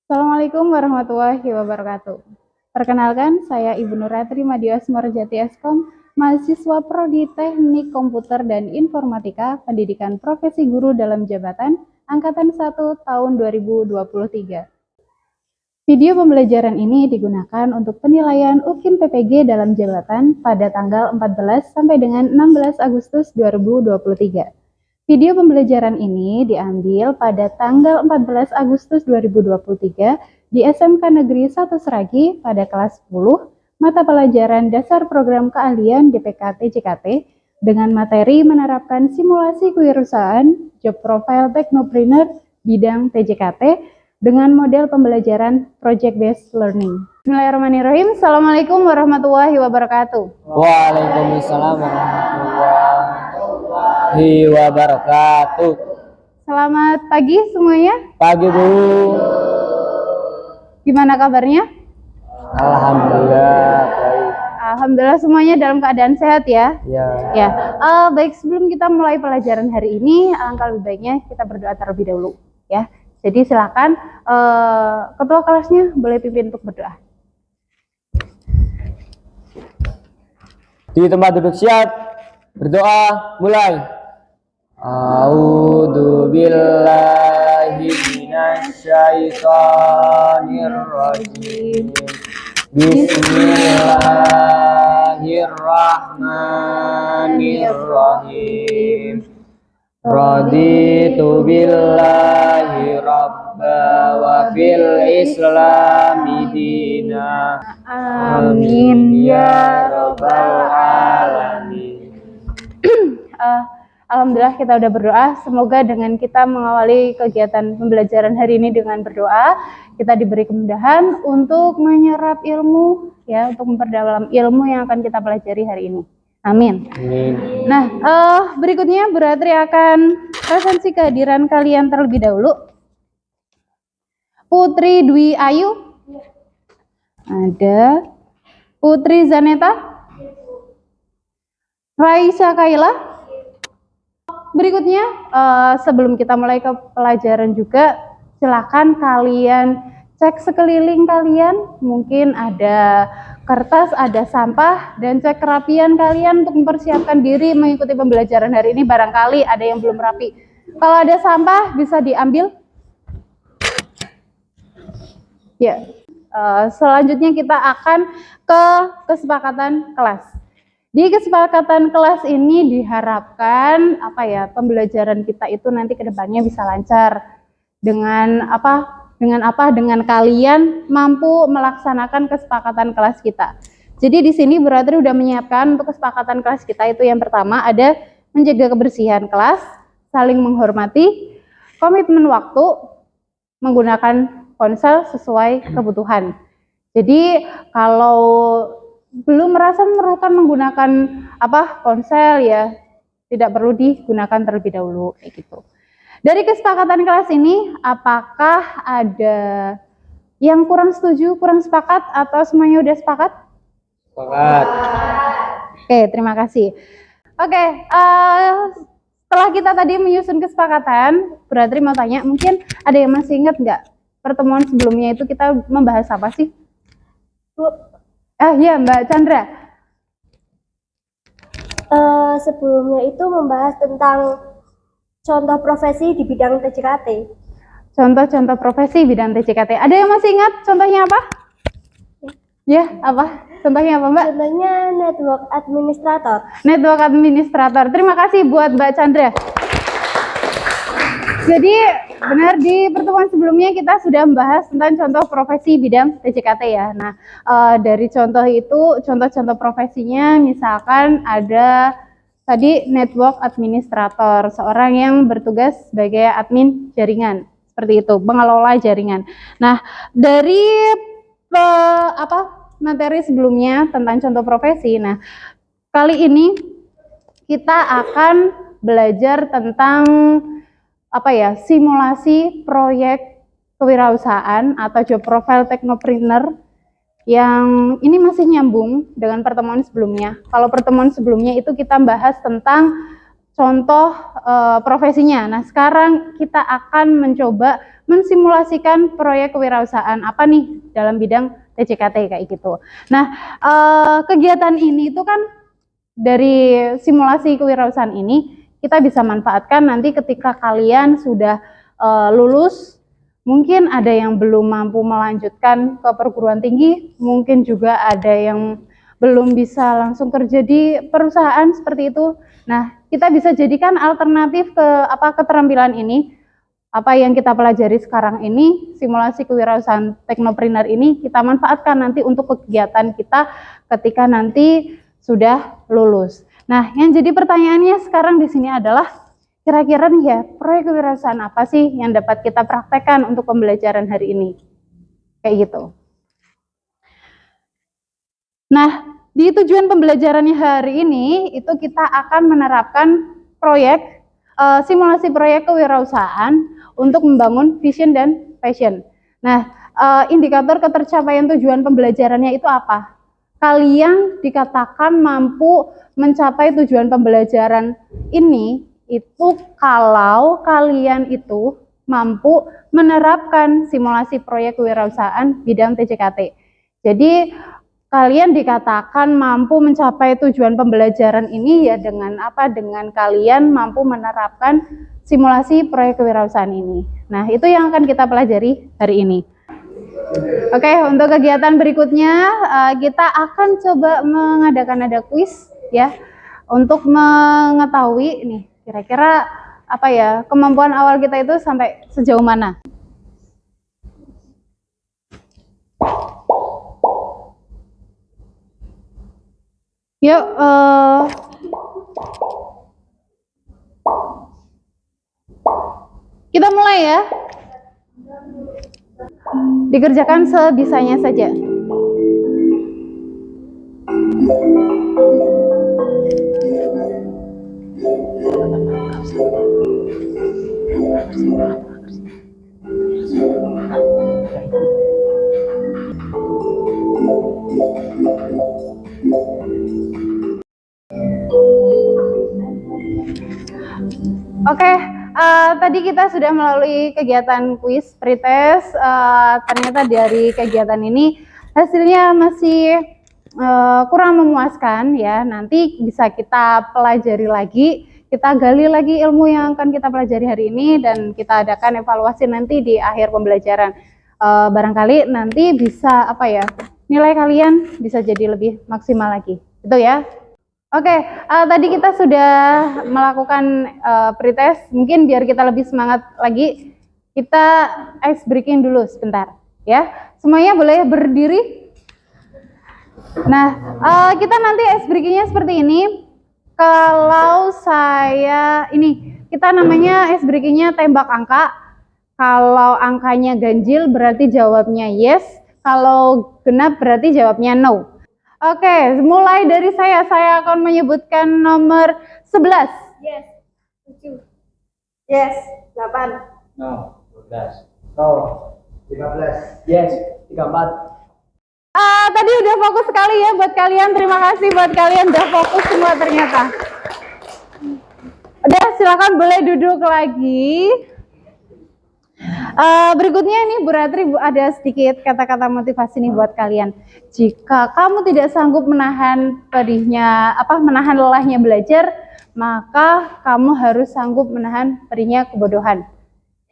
Assalamualaikum warahmatullahi wabarakatuh. Perkenalkan, saya Ibu Nuratri Madios Marjati Eskom, mahasiswa Prodi Teknik Komputer dan Informatika, Pendidikan Profesi Guru dalam Jabatan, Angkatan 1 tahun 2023. Video pembelajaran ini digunakan untuk penilaian UKIN PPG dalam jabatan pada tanggal 14 sampai dengan 16 Agustus 2023. Video pembelajaran ini diambil pada tanggal 14 Agustus 2023 di SMK Negeri 1 Seragi pada kelas 10 mata pelajaran dasar program keahlian DPK TJKT dengan materi menerapkan simulasi kewirausahaan job profile technopreneur bidang TJKT dengan model pembelajaran project based learning. Bismillahirrahmanirrahim. Assalamualaikum warahmatullahi wabarakatuh. Waalaikumsalam warahmatullahi wabarakatuh. Selamat pagi semuanya. Pagi Bu. Gimana kabarnya? Alhamdulillah baik. Alhamdulillah semuanya dalam keadaan sehat ya. Ya. Baik, sebelum kita mulai pelajaran hari ini, alangkah lebih baiknya kita berdoa terlebih dahulu ya. Jadi silakan ketua kelasnya boleh pimpin untuk berdoa. Di tempat duduk siap. Berdoa mulai. A'udzu billahi minasyaitonir rajim. Bismillahirrahmanirrahim. Raditu billahi rabba wa fil islami dina. Amin ya rabbal alamin. Alhamdulillah kita udah berdoa. Semoga dengan kita mengawali kegiatan pembelajaran hari ini dengan berdoa, kita diberi kemudahan untuk menyerap ilmu ya, untuk memperdalam ilmu yang akan kita pelajari hari ini. Amin. Nah, berikutnya Bu Ratri akan presensi kehadiran kalian terlebih dahulu. Putri Dwi Ayu. Ada. Putri Zaneta. Raisa Kaila. Berikutnya, sebelum kita mulai ke pelajaran juga, silakan kalian cek sekeliling kalian. Mungkin ada kertas, ada sampah, dan cek kerapian kalian untuk mempersiapkan diri mengikuti pembelajaran hari ini. Barangkali ada yang belum rapi. Kalau ada sampah bisa diambil. Ya. Selanjutnya kita akan ke kesepakatan kelas. Di kesepakatan kelas ini diharapkan pembelajaran kita itu nanti ke depannya bisa lancar. Dengan kalian mampu melaksanakan kesepakatan kelas kita. Jadi di sini Bu Ratri udah menyiapkan untuk kesepakatan kelas kita itu yang pertama ada menjaga kebersihan kelas, saling menghormati, komitmen waktu, menggunakan ponsel sesuai kebutuhan. Jadi kalau belum merasa memerlukan menggunakan ponsel ya tidak perlu digunakan terlebih dahulu kayak gitu. Dari kesepakatan kelas ini, apakah ada yang kurang setuju, kurang sepakat, atau semuanya udah sepakat? Sepakat. Oke, terima kasih. Oke, setelah kita tadi menyusun kesepakatan, Bu Ratri mau tanya, mungkin ada yang masih ingat nggak pertemuan sebelumnya itu kita membahas apa sih? Bu. Iya, Mbak Chandra. Sebelumnya itu membahas tentang contoh profesi di bidang TJKT. Contoh-contoh profesi bidang TJKT. Ada yang masih ingat contohnya apa? Ya, apa? Contohnya apa, Mbak? Contohnya network administrator. Network administrator. Terima kasih buat Mbak Chandra. Jadi benar di pertemuan sebelumnya kita sudah membahas tentang contoh profesi bidang TJKT ya. Nah, dari contoh itu, contoh-contoh profesinya misalkan ada tadi network administrator, seorang yang bertugas sebagai admin jaringan, seperti itu, pengelola jaringan. Nah, dari materi sebelumnya tentang contoh profesi, nah kali ini kita akan belajar tentang simulasi proyek kewirausahaan atau job profile technopreneur yang ini masih nyambung dengan pertemuan sebelumnya. Kalau pertemuan sebelumnya itu kita bahas tentang contoh profesinya. Nah, sekarang kita akan mencoba mensimulasikan proyek kewirausahaan apa nih dalam bidang TCKT kayak gitu. Nah, kegiatan ini itu kan dari simulasi kewirausahaan ini kita bisa manfaatkan nanti ketika kalian sudah lulus. Mungkin ada yang belum mampu melanjutkan ke perguruan tinggi, mungkin juga ada yang belum bisa langsung kerja di perusahaan seperti itu. Nah, kita bisa jadikan alternatif ke keterampilan ini, apa yang kita pelajari sekarang ini, simulasi kewirausahaan teknopreneur ini kita manfaatkan nanti untuk kegiatan kita ketika nanti sudah lulus. Nah, yang jadi pertanyaannya sekarang di sini adalah kira-kira nih ya, proyek kewirausahaan apa sih yang dapat kita praktekkan untuk pembelajaran hari ini? Kayak gitu. Nah, di tujuan pembelajarannya hari ini itu kita akan menerapkan proyek simulasi proyek kewirausahaan untuk membangun vision dan passion. Nah, indikator ketercapaian tujuan pembelajarannya itu apa? Kalian dikatakan mampu mencapai tujuan pembelajaran ini itu kalau kalian itu mampu menerapkan simulasi proyek kewirausahaan bidang TCKT. Jadi kalian dikatakan mampu mencapai tujuan pembelajaran ini ya dengan apa? Dengan kalian mampu menerapkan simulasi proyek kewirausahaan ini. Nah, itu yang akan kita pelajari hari ini. Oke, untuk kegiatan berikutnya kita akan coba mengadakan ada kuis ya untuk mengetahui nih kira-kira apa ya kemampuan awal kita itu sampai sejauh mana. Yuk, kita mulai ya. Dikerjakan sebisanya saja. Oke, tadi kita sudah melalui kegiatan kuis pretest. Ternyata dari kegiatan ini hasilnya masih kurang memuaskan ya. Nanti bisa kita pelajari lagi, kita gali lagi ilmu yang akan kita pelajari hari ini dan kita adakan evaluasi nanti di akhir pembelajaran. Barangkali nanti bisa nilai kalian bisa jadi lebih maksimal lagi. Itu ya. Oke, tadi kita sudah melakukan pretest. Mungkin biar kita lebih semangat lagi, kita ice breaking dulu sebentar, ya. Semuanya boleh berdiri. Nah, kita nanti ice breakingnya seperti ini. Kalau kita namanya ice breakingnya tembak angka. Kalau angkanya ganjil berarti jawabnya yes. Kalau genap berarti jawabnya no. Oke, mulai dari saya akan menyebutkan nomor 11. Yes. 7. Yes. 8. No. 12. No. 15. Yes. 34. Tadi udah fokus sekali ya buat kalian. Terima kasih buat kalian udah fokus semua ternyata. Udah, silakan boleh duduk lagi. Berikutnya ini Bu Ratri ada sedikit kata-kata motivasi nih buat kalian. Jika kamu tidak sanggup menahan menahan lelahnya belajar, maka kamu harus sanggup menahan perihnya kebodohan.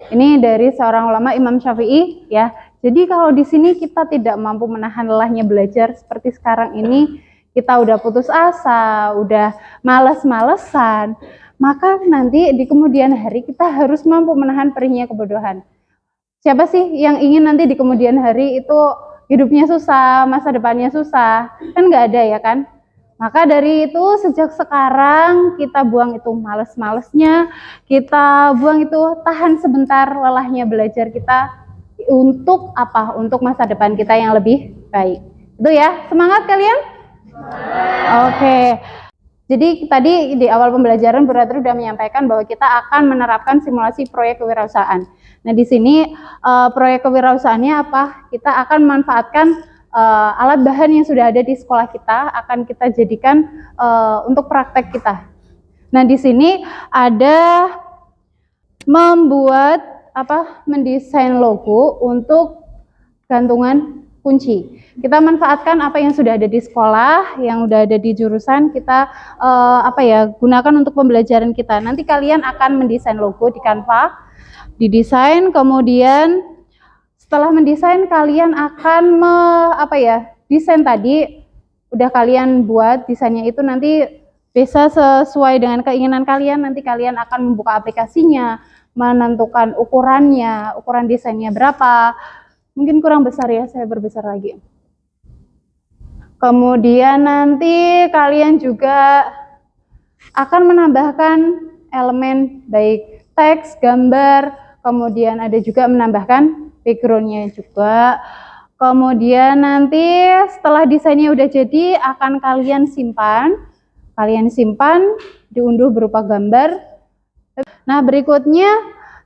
Ini dari seorang ulama Imam Syafi'i ya. Jadi kalau di sini kita tidak mampu menahan lelahnya belajar seperti sekarang ini, kita udah putus asa, udah males-malesan, maka nanti di kemudian hari kita harus mampu menahan perihnya kebodohan. Siapa sih yang ingin nanti di kemudian hari itu hidupnya susah, masa depannya susah? Kan nggak ada ya kan? Maka dari itu sejak sekarang kita buang itu males-malesnya, kita buang itu tahan sebentar lelahnya belajar kita untuk apa? Untuk masa depan kita yang lebih baik. Itu ya, semangat kalian? Oke. Jadi tadi di awal pembelajaran Bu Ratri sudah menyampaikan bahwa kita akan menerapkan simulasi proyek kewirausahaan. Nah di sini proyek kewirausahaannya apa? Kita akan memanfaatkan alat bahan yang sudah ada di sekolah kita, akan kita jadikan untuk praktek kita. Nah, di sini ada mendesain logo untuk gantungan kunci. Kita manfaatkan apa yang sudah ada di sekolah, yang udah ada di jurusan, kita gunakan untuk pembelajaran kita. Nanti kalian akan mendesain logo di Canva, didesain, kemudian setelah mendesain kalian akan desain tadi udah kalian buat desainnya itu nanti bisa sesuai dengan keinginan kalian. Nanti kalian akan membuka aplikasinya, menentukan ukurannya, ukuran desainnya berapa. Mungkin kurang besar ya, saya berbesar lagi. Kemudian nanti kalian juga akan menambahkan elemen baik teks, gambar, kemudian ada juga menambahkan background-nya juga. Kemudian nanti setelah desainnya udah jadi akan kalian simpan. Kalian simpan, diunduh berupa gambar. Nah, berikutnya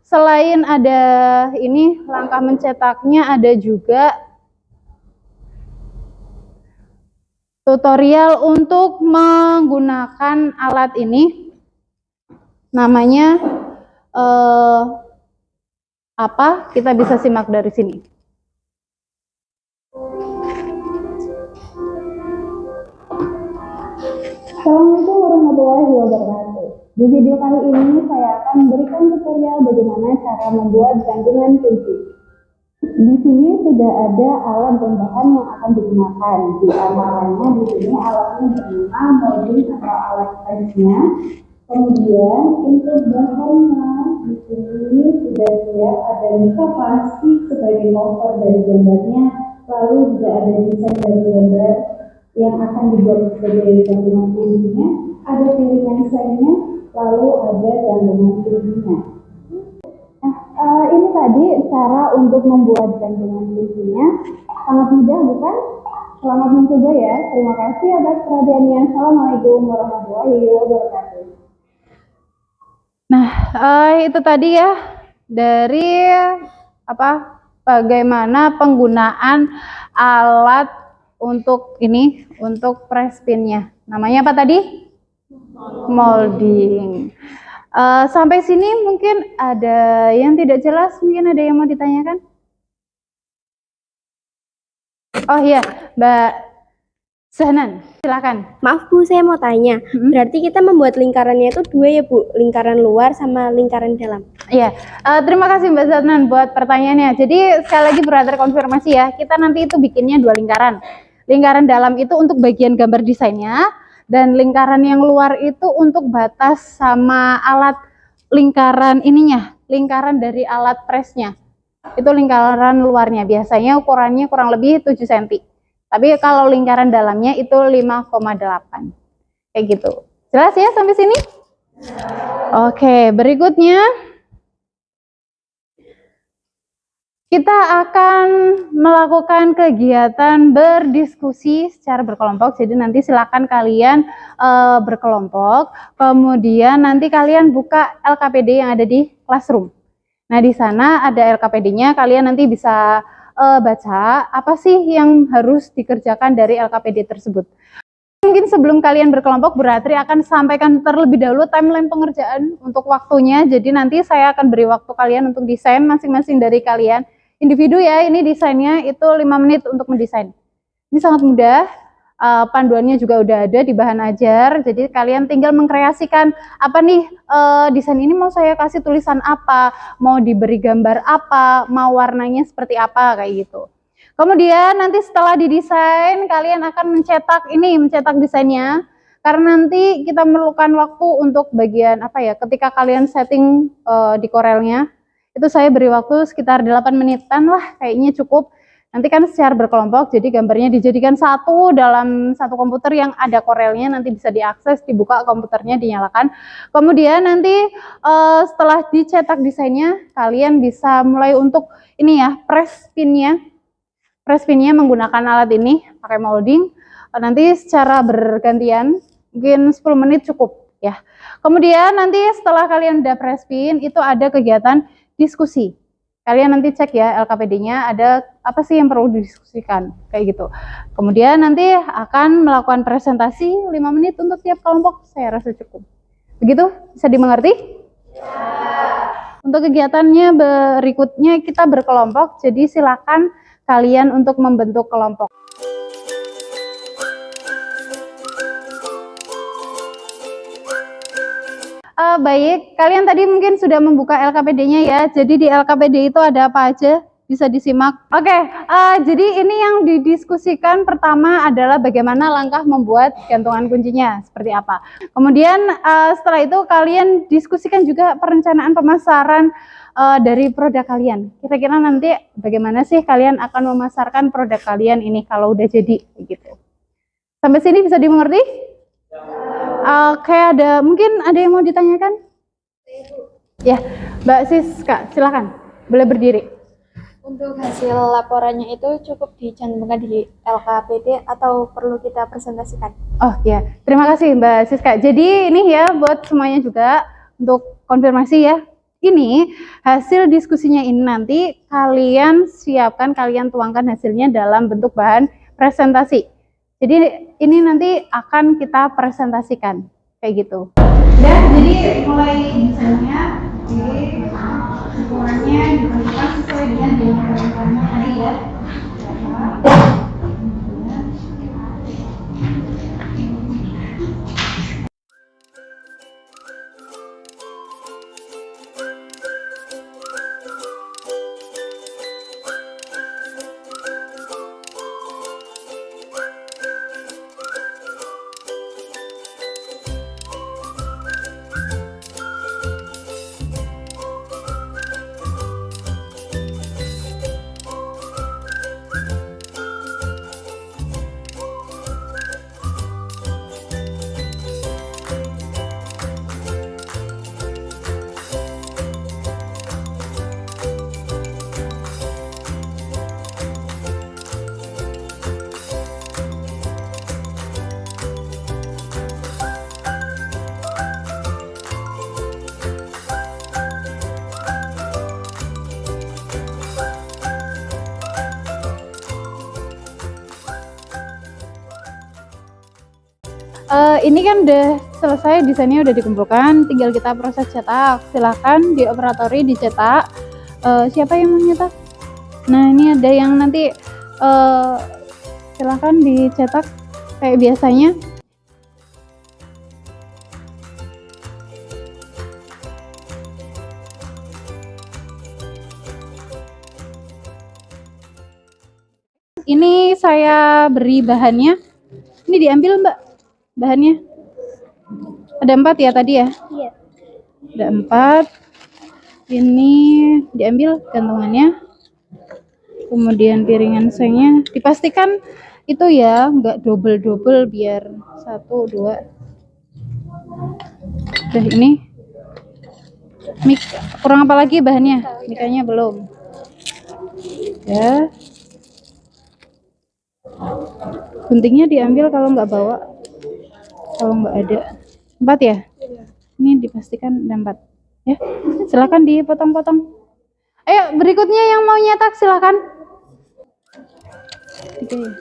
selain ada ini langkah mencetaknya, ada juga tutorial untuk menggunakan alat ini. Namanya apa? Kita bisa simak dari sini. Assalamualaikum warahmatullahi wabarakatuh. Di video kali ini saya akan memberikan tutorial bagaimana cara membuat gantungan kunci. Di sini sudah ada alat dan bahan yang akan digunakan. Di antaranya di sini alatnya bernama molding atau alat pressnya. Kemudian untuk bahannya di sini sudah siap, ada mika plastik sebagai cover dari gambarnya, lalu juga ada desain dari gambar yang akan dibuat sebagai gantungan kuncinya, ada piringan sengnya, lalu ada gantungan kuncinya. Ini tadi cara untuk membuat gantungan kuncinya. Sangat mudah, bukan? Selamat mencoba ya. Terima kasih atas perhatiannya. Assalamualaikum warahmatullahi wabarakatuh. Nah, itu tadi ya dari bagaimana penggunaan alat untuk ini, untuk press pinnya. Namanya apa tadi? Molding. Sampai sini mungkin ada yang tidak jelas, mungkin ada yang mau ditanyakan? Oh iya, Mbak Zahnan, silakan. Maaf Bu, saya mau tanya. Berarti kita membuat lingkarannya itu dua ya Bu? Lingkaran luar sama lingkaran dalam. Iya, terima kasih Mbak Zahnan buat pertanyaannya. Jadi sekali lagi brother konfirmasi ya, kita nanti itu bikinnya dua lingkaran. Lingkaran dalam itu untuk bagian gambar desainnya, dan lingkaran yang luar itu untuk batas sama alat lingkaran ininya, lingkaran dari alat pressnya. Itu lingkaran luarnya, biasanya ukurannya kurang lebih 7 cm. Tapi kalau lingkaran dalamnya itu 5,8. Kayak gitu. Jelas ya sampai sini? Oke, berikutnya kita akan melakukan kegiatan berdiskusi secara berkelompok. Jadi nanti silakan kalian berkelompok. Kemudian nanti kalian buka LKPD yang ada di classroom. Nah, di sana ada LKPD-nya. Kalian nanti bisa baca apa sih yang harus dikerjakan dari LKPD tersebut. Mungkin sebelum kalian berkelompok, Beratri akan sampaikan terlebih dahulu timeline pengerjaan untuk waktunya. Jadi nanti saya akan beri waktu kalian untuk desain masing-masing dari kalian. Individu ya, ini desainnya itu 5 menit untuk mendesain. Ini sangat mudah, panduannya juga udah ada di bahan ajar, jadi kalian tinggal mengkreasikan apa nih, desain ini mau saya kasih tulisan apa, mau diberi gambar apa, mau warnanya seperti apa, kayak gitu. Kemudian nanti setelah didesain, kalian akan mencetak desainnya, karena nanti kita memerlukan waktu untuk bagian ketika kalian setting di Corelnya, itu saya beri waktu sekitar 8 menitan lah, kayaknya cukup. Nanti kan secara berkelompok, jadi gambarnya dijadikan satu dalam satu komputer yang ada Corelnya, nanti bisa diakses, dibuka komputernya, dinyalakan. Kemudian nanti setelah dicetak desainnya, kalian bisa mulai untuk ini ya, press pinnya menggunakan alat ini, pakai molding. Nanti secara bergantian, mungkin 10 menit cukup ya. Kemudian nanti setelah kalian udah press pin, itu ada kegiatan diskusi. Kalian nanti cek ya LKPD-nya ada apa sih yang perlu didiskusikan, kayak gitu. Kemudian nanti akan melakukan presentasi 5 menit untuk tiap kelompok, saya rasa cukup. Begitu? Bisa dimengerti? Untuk kegiatannya berikutnya kita berkelompok, jadi silakan kalian untuk membentuk kelompok. Baik, kalian tadi mungkin sudah membuka LKPD-nya ya. Jadi di LKPD itu ada apa aja? Bisa disimak. Oke, jadi ini yang didiskusikan pertama adalah bagaimana langkah membuat gantungan kuncinya, seperti apa. Kemudian setelah itu kalian diskusikan juga perencanaan pemasaran dari produk kalian. Kira-kira nanti bagaimana sih kalian akan memasarkan produk kalian ini kalau udah jadi, gitu. Sampai sini bisa dimengerti? Kayak mungkin ada yang mau ditanyakan? Ya, Mbak Siska, silakan. Boleh berdiri. Untuk hasil laporannya itu cukup dicantumkan di LKPD atau perlu kita presentasikan? Oh ya, terima kasih Mbak Siska. Jadi ini ya buat semuanya juga untuk konfirmasi ya. Ini hasil diskusinya ini nanti kalian siapkan, kalian tuangkan hasilnya dalam bentuk bahan presentasi. Jadi ini nanti akan kita presentasikan kayak gitu. Dan jadi mulai misalnya hitungannya diberikan sesuai dengan yang tadi ya. Ini kan udah selesai, desainnya udah dikumpulkan, tinggal kita proses cetak. Silahkan dioperatori dicetak. Siapa yang mau nyetak? Nah ini ada yang nanti silahkan dicetak kayak biasanya. Ini saya beri bahannya. Ini diambil Mbak bahannya. Ada 4 ya tadi ya? Iya. Ada 4. Ini diambil gantungannya. Kemudian piringan sengnya. Dipastikan itu ya, nggak double-double biar 1, 2. Udah ini. Mik, kurang apa lagi bahannya? Mikanya belum. Ya. Guntingnya diambil kalau nggak bawa. Kalau nggak ada. 4 ya? Ini dipastikan ada 4 ya. Silakan dipotong-potong. Ayo berikutnya yang mau nyetak silakan. 3 ya.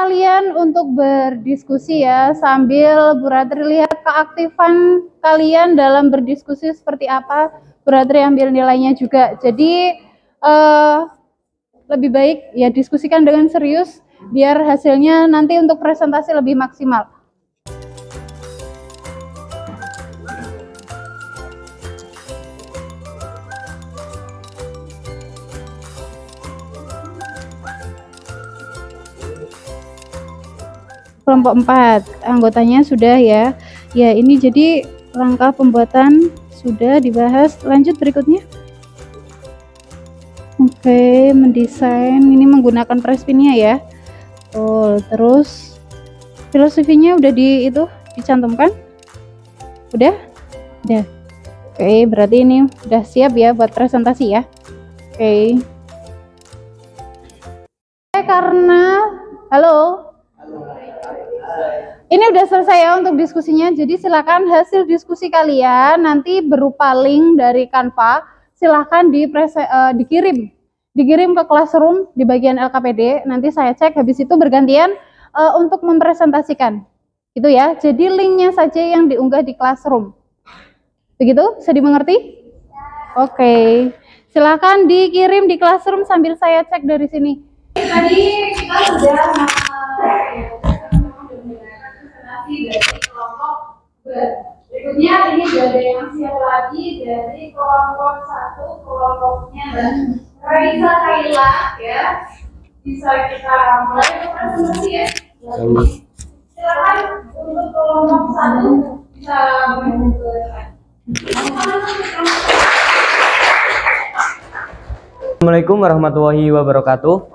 kalian untuk berdiskusi ya, sambil Bu Ratri lihat keaktifan kalian dalam berdiskusi seperti apa. Bu Ratri ambil nilainya juga. Jadi lebih baik ya diskusikan dengan serius biar hasilnya nanti untuk presentasi lebih maksimal. Kelompok 4, anggotanya sudah ya. Ya, ini jadi langkah pembuatan sudah dibahas. Lanjut berikutnya. Oke, mendesain ini menggunakan Prespinnya ya. Oh, terus filosofinya udah dicantumkan? Udah? Udah. Oke, berarti ini udah siap ya buat presentasi ya. Oke. Halo. Ini udah selesai ya untuk diskusinya. Jadi silakan hasil diskusi kalian nanti berupa link dari Canva. Silakan dikirim ke classroom di bagian LKPD. Nanti saya cek, habis itu bergantian untuk mempresentasikan. Gitu ya. Jadi linknya saja yang diunggah di classroom. Begitu? Bisa dimengerti? Oke. Silakan dikirim di classroom sambil saya cek dari sini. Tadi kita sudah dari kelompok berikutnya ini ada yang siap lagi dari kelompok 1, kelompoknya dan Raisa Kaila ya, bisa kita mulai presentasi ya. Silakan untuk kelompok 1 bisa maju ke depan. Assalamualaikum warahmatullahi wabarakatuh.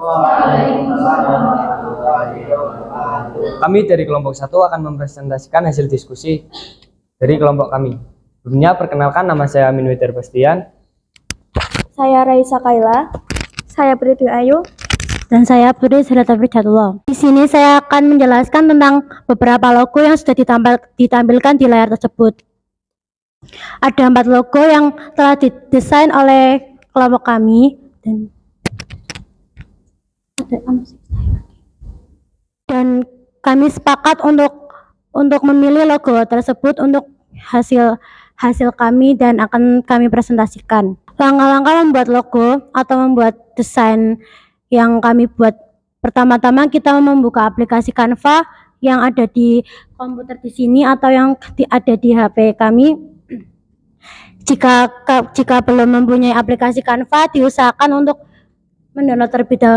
Kami dari kelompok 1 akan mempresentasikan hasil diskusi dari kelompok kami. Sebelumnya perkenalkan, nama saya Amin Widir Bastian. Saya Raisa Kaila. Saya Putri Ayu. Dan saya Putri Syaratullah. Di sini saya akan menjelaskan tentang beberapa logo yang sudah ditampilkan di layar tersebut. Ada 4 logo yang telah didesain oleh kelompok kami dan kami sepakat untuk memilih logo tersebut untuk hasil kami dan akan kami presentasikan. Langkah-langkah membuat logo atau membuat desain yang kami buat, pertama-tama kita membuka aplikasi Canva yang ada di komputer di sini atau yang ada di HP kami. Jika belum mempunyai aplikasi Canva, diusahakan untuk mendownload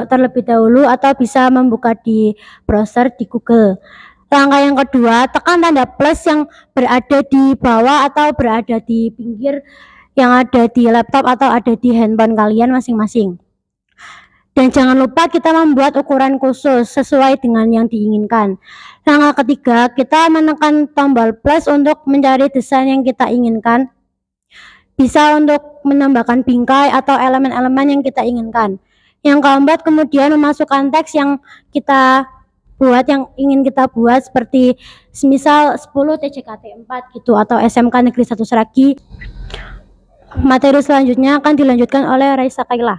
terlebih dahulu atau bisa membuka di browser di Google. Langkah yang kedua, tekan tanda plus yang berada di bawah atau berada di pinggir yang ada di laptop atau ada di handphone kalian masing-masing. Dan jangan lupa kita membuat ukuran khusus sesuai dengan yang diinginkan. Langkah ketiga, kita menekan tombol plus untuk mencari desain yang kita inginkan. Bisa untuk menambahkan bingkai atau elemen-elemen yang kita inginkan. Yang keempat, kemudian memasukkan teks yang kita buat, yang ingin kita buat, seperti semisal 10 TJKT 4 gitu atau SMK Negeri 1 Seragi. Materi selanjutnya akan dilanjutkan oleh Raisa Kaila.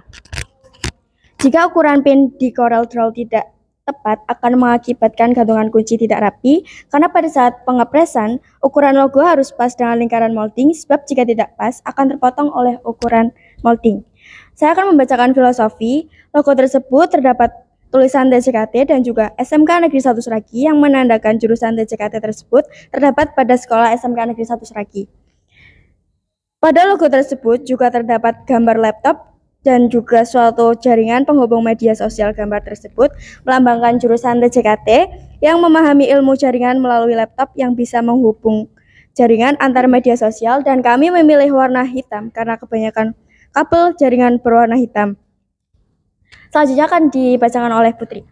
Jika ukuran pin di CorelDRAW tidak tepat akan mengakibatkan gantungan kunci tidak rapi, karena pada saat pengepresan ukuran logo harus pas dengan lingkaran molding, sebab jika tidak pas akan terpotong oleh ukuran molding. Saya akan membacakan filosofi. Logo tersebut terdapat tulisan TJKT dan juga SMK Negeri 1 Seragi yang menandakan jurusan TJKT tersebut terdapat pada sekolah SMK Negeri 1 Seragi. Pada logo tersebut juga terdapat gambar laptop dan juga suatu jaringan penghubung media sosial. Gambar tersebut melambangkan jurusan TJKT yang memahami ilmu jaringan melalui laptop yang bisa menghubung jaringan antar media sosial, dan kami memilih warna hitam karena kebanyakan kabel jaringan berwarna hitam. Selanjutnya akan dibacakan oleh Putri.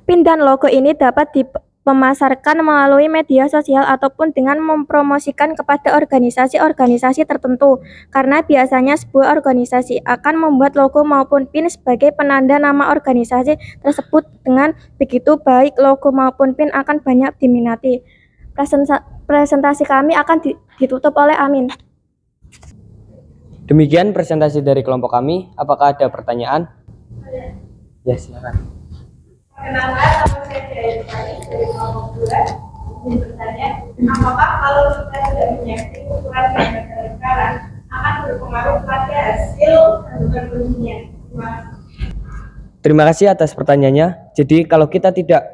Pin dan logo ini dapat dipemasarkan melalui media sosial ataupun dengan mempromosikan kepada organisasi-organisasi tertentu, karena biasanya sebuah organisasi akan membuat logo maupun pin sebagai penanda nama organisasi tersebut. Dengan begitu, baik logo maupun pin akan banyak diminati. Presentasi kami akan ditutup oleh Amin. Demikian presentasi dari kelompok kami. Apakah ada pertanyaan? Ya, silakan. Perkenalkan, nama saya Jayasari dari kelompok 2. Izin bertanya, apakah kalau kita tidak menyaksikan ukuran diameter lingkaran akan berpengaruh pada hasil kandungan kuncinya? Terima kasih. Terima kasih atas pertanyaannya. Jadi kalau kita tidak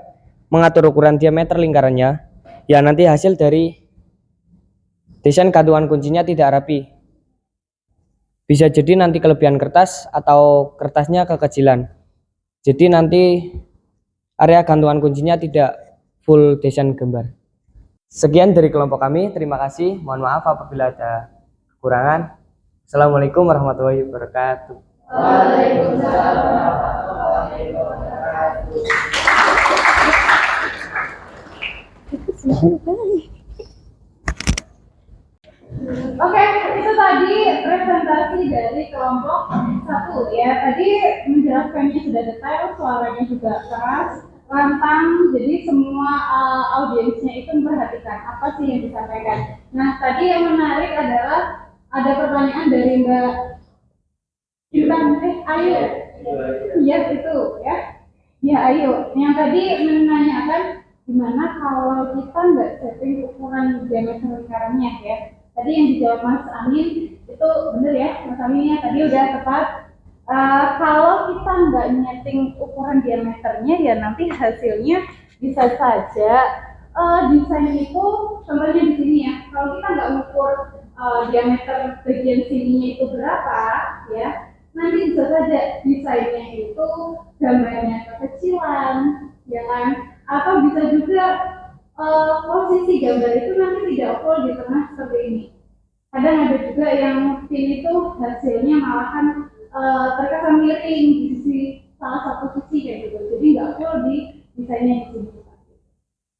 mengatur ukuran diameter lingkarannya, ya nanti hasil dari desain kandungan kuncinya tidak rapi. Bisa jadi nanti kelebihan kertas atau kertasnya kekecilan. Jadi nanti area gantungan kuncinya tidak full desain gambar. Sekian dari kelompok kami. Terima kasih. Mohon maaf apabila ada kekurangan. Assalamualaikum warahmatullahi wabarakatuh. Oke, itu tadi presentasi dari kelompok 1 ya. Tadi menjelaskannya sudah detail, suaranya juga keras, lantang, jadi semua audiensnya itu memperhatikan apa sih yang disampaikan. Nah, tadi yang menarik adalah ada pertanyaan dari Mbak Intan, Ayu. Iya itu ya. Ya Ayu, yang tadi menanyakan gimana kalau kita nggak setting ukuran diameter lingkarannya ya. Tadi yang dijawab Mas Amin itu benar ya, Mas Amin ya tadi udah tepat. Kalau kita nggak nyeting ukuran diameternya ya nanti hasilnya bisa saja desain itu contohnya di sini ya. Kalau kita nggak ukur diameter bagian sininya itu berapa ya, nanti bisa saja desainnya itu gambarnya kekecilan, ya kan? Atau bisa juga posisi gambar itu nanti tidak full di tengah seperti ini. Kadang ada juga yang pin itu hasilnya malahan terkesan miring di sisi salah satu sisi kayak gitu. Jadi nggak full di desainnya di sini.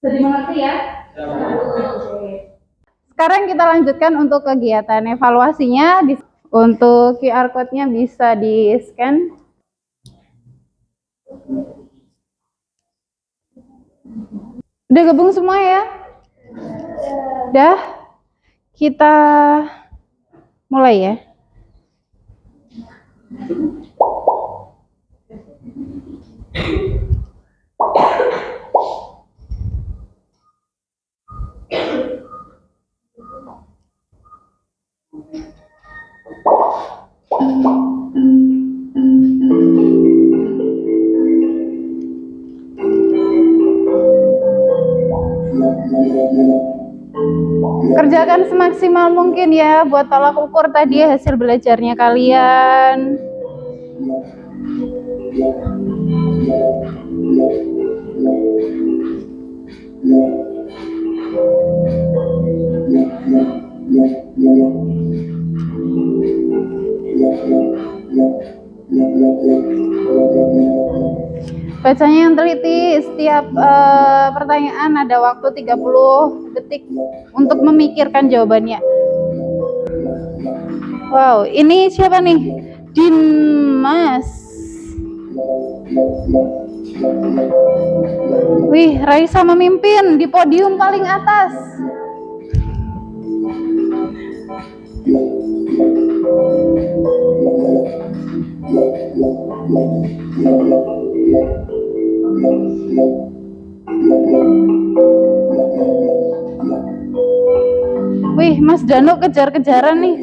Jadi mengerti ya? Sekarang kita lanjutkan untuk kegiatan evaluasinya. Untuk QR code-nya bisa di-scan. Udah gabung semua ya? Udah? Kita mulai ya. Kerjakan semaksimal mungkin ya buat tolak ukur tadi hasil belajarnya kalian. Bacanya yang teliti, setiap pertanyaan ada waktu 30 detik untuk memikirkan jawabannya. Wow, ini siapa nih? Dimas. Wih, Raisa memimpin di podium paling atas. Wih, Mas Danu kejar-kejaran nih.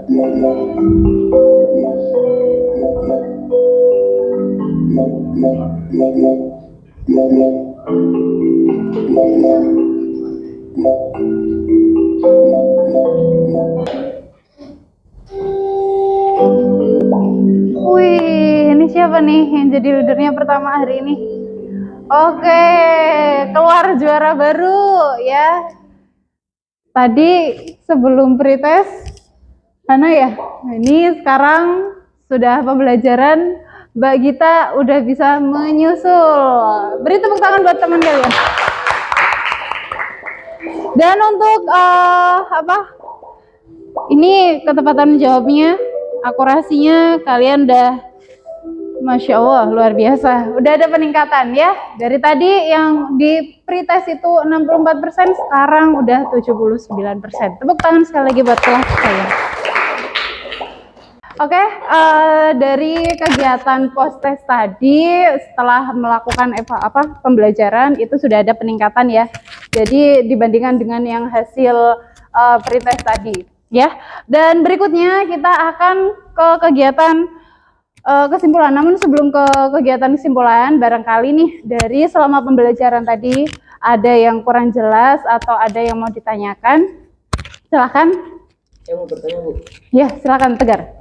Wih, ini siapa nih yang jadi leadernya pertama hari ini? Oke, keluar juara baru ya. Tadi sebelum pretest, mana ya? Ini sekarang sudah pembelajaran, Mbak Gita udah bisa menyusul. Beri tepuk tangan buat teman kalian. Dan untuk ini ketepatan jawabnya, akurasinya kalian udah, Masya Allah, luar biasa. Udah ada peningkatan ya. Dari tadi yang di pretest itu 64%, sekarang udah 79%. Tepuk tangan sekali lagi buat kelas saya. Oke, dari kegiatan post-test tadi, setelah melakukan pembelajaran, itu sudah ada peningkatan ya. Jadi dibandingkan dengan yang hasil pretest tadi ya. Dan berikutnya kita akan ke kegiatan kesimpulan. Namun sebelum ke kegiatan kesimpulan, barangkali nih dari selama pembelajaran tadi ada yang kurang jelas atau ada yang mau ditanyakan, silakan. Saya mau bertanya, Bu. Ya, silakan Tegar.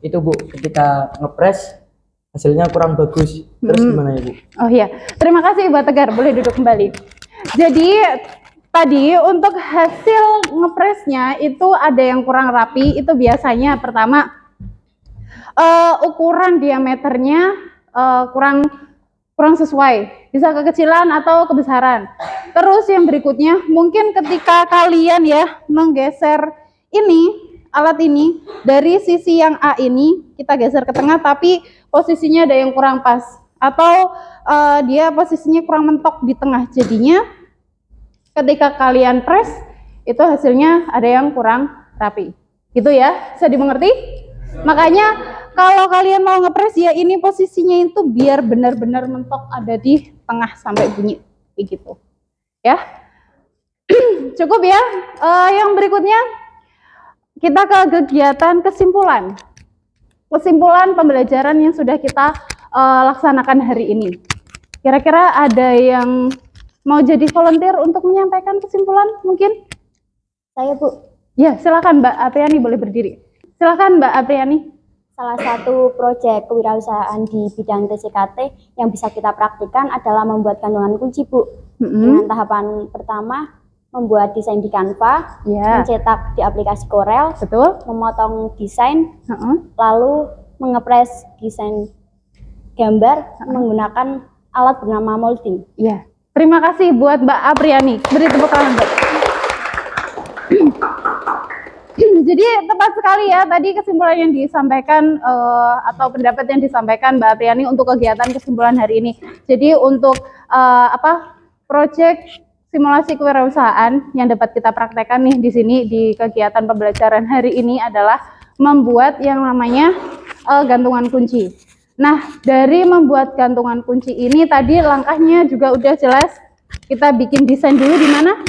Itu, Bu, ketika ngepres hasilnya kurang bagus. Terus gimana ya, Bu? Oh iya, terima kasih Mbak Tegar, boleh duduk kembali. Jadi tadi untuk hasil ngepresnya itu ada yang kurang rapi. Itu biasanya pertama ukuran diameternya kurang sesuai, bisa kekecilan atau kebesaran. Terus yang berikutnya, mungkin ketika kalian ya menggeser ini, alat ini dari sisi yang A ini kita geser ke tengah, tapi posisinya ada yang kurang pas, atau dia posisinya kurang mentok di tengah, jadinya ketika kalian press itu hasilnya ada yang kurang rapi, gitu ya, bisa dimengerti? Makanya kalau kalian mau ngepres ya ini posisinya itu biar benar-benar mentok ada di tengah sampai bunyi kayak gitu ya. Cukup ya. Yang berikutnya kita ke kegiatan kesimpulan pembelajaran yang sudah kita laksanakan hari ini. Kira-kira ada yang mau jadi volunteer untuk menyampaikan kesimpulan mungkin? Saya, Bu. Ya, silakan Mbak Apriani, boleh berdiri. Silakan Mbak Apriani. Salah satu proyek kewirausahaan di bidang TCKT yang bisa kita praktikkan adalah membuat gantungan kunci, Bu. Dengan tahapan pertama, membuat desain di Canva, mencetak di aplikasi Corel, betul, memotong desain, lalu mengepres desain gambar menggunakan alat bernama molding. Iya. Terima kasih buat Mbak Apriani. Beri tepuk tangan, Mbak. Jadi tepat sekali ya tadi kesimpulan yang disampaikan atau pendapat yang disampaikan Mbak Apriani untuk kegiatan kesimpulan hari ini. Jadi untuk proyek simulasi kewirausahaan yang dapat kita praktekkan nih di sini di kegiatan pembelajaran hari ini adalah membuat yang namanya gantungan kunci. Nah, dari membuat gantungan kunci ini tadi langkahnya juga udah jelas. Kita bikin desain dulu di mana?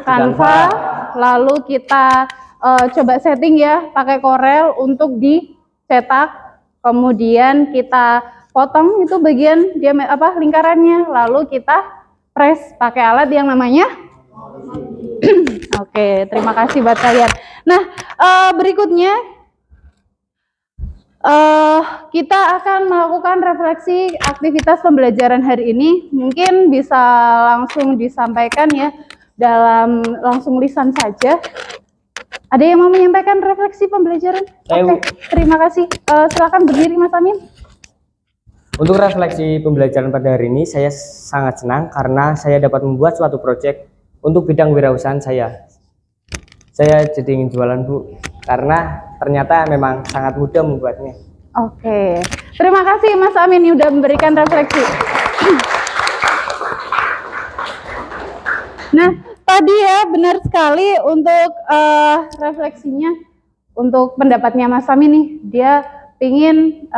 Canva. Lalu kita coba setting ya pakai Corel untuk dicetak. Kemudian kita potong itu bagian lingkarannya. Lalu kita press pakai alat yang namanya Oke, terima kasih buat kalian. Nah, berikutnya kita akan melakukan refleksi aktivitas pembelajaran hari ini. Mungkin bisa langsung disampaikan ya dalam langsung lisan saja. Ada yang mau menyampaikan refleksi pembelajaran? Oke, terima kasih. Silakan berdiri Mas Amin. Untuk refleksi pembelajaran pada hari ini, saya sangat senang karena saya dapat membuat suatu proyek untuk bidang wirausahaan saya. Saya jadi ingin jualan, Bu, karena ternyata memang sangat mudah membuatnya. Oke, terima kasih Mas Amin yang sudah memberikan refleksi. Nah, tadi ya benar sekali untuk refleksinya, untuk pendapatnya Mas Amin nih, dia pingin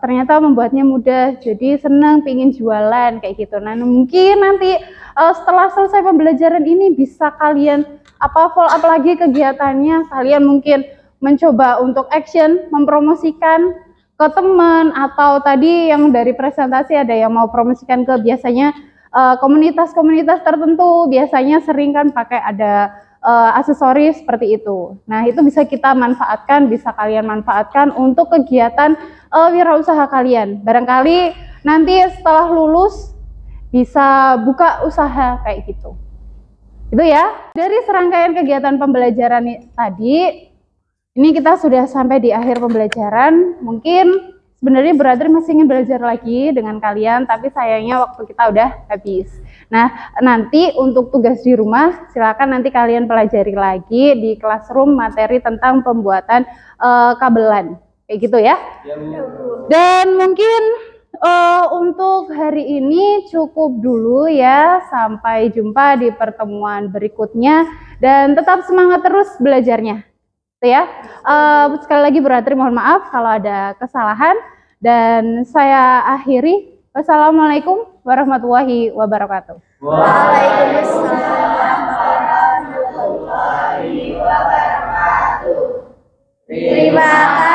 ternyata membuatnya mudah, jadi senang pingin jualan kayak gitu. Nah, mungkin nanti setelah selesai pembelajaran ini bisa kalian follow up lagi kegiatannya, kalian mungkin mencoba untuk action, mempromosikan ke teman, atau tadi yang dari presentasi ada yang mau promosikan ke biasanya komunitas-komunitas tertentu, biasanya sering kan pakai ada aksesoris seperti itu. Nah, itu bisa kita manfaatkan, bisa kalian manfaatkan untuk kegiatan wirausaha kalian. Barangkali nanti setelah lulus bisa buka usaha kayak gitu. Itu ya. Dari serangkaian kegiatan pembelajaran tadi, ini kita sudah sampai di akhir pembelajaran. Mungkin sebenarnya berarti masih ingin belajar lagi dengan kalian, tapi sayangnya waktu kita udah habis. Nah, nanti untuk tugas di rumah, silakan nanti kalian pelajari lagi di classroom materi tentang pembuatan kabelan. Kayak gitu ya. Dan mungkin untuk hari ini cukup dulu ya. Sampai jumpa di pertemuan berikutnya. Dan tetap semangat terus belajarnya. Ya, sekali lagi Bu Ratri mohon maaf kalau ada kesalahan, dan saya akhiri. Wassalamualaikum warahmatullahi wabarakatuh. Waalaikumsalam warahmatullahi wabarakatuh. Terima kasih.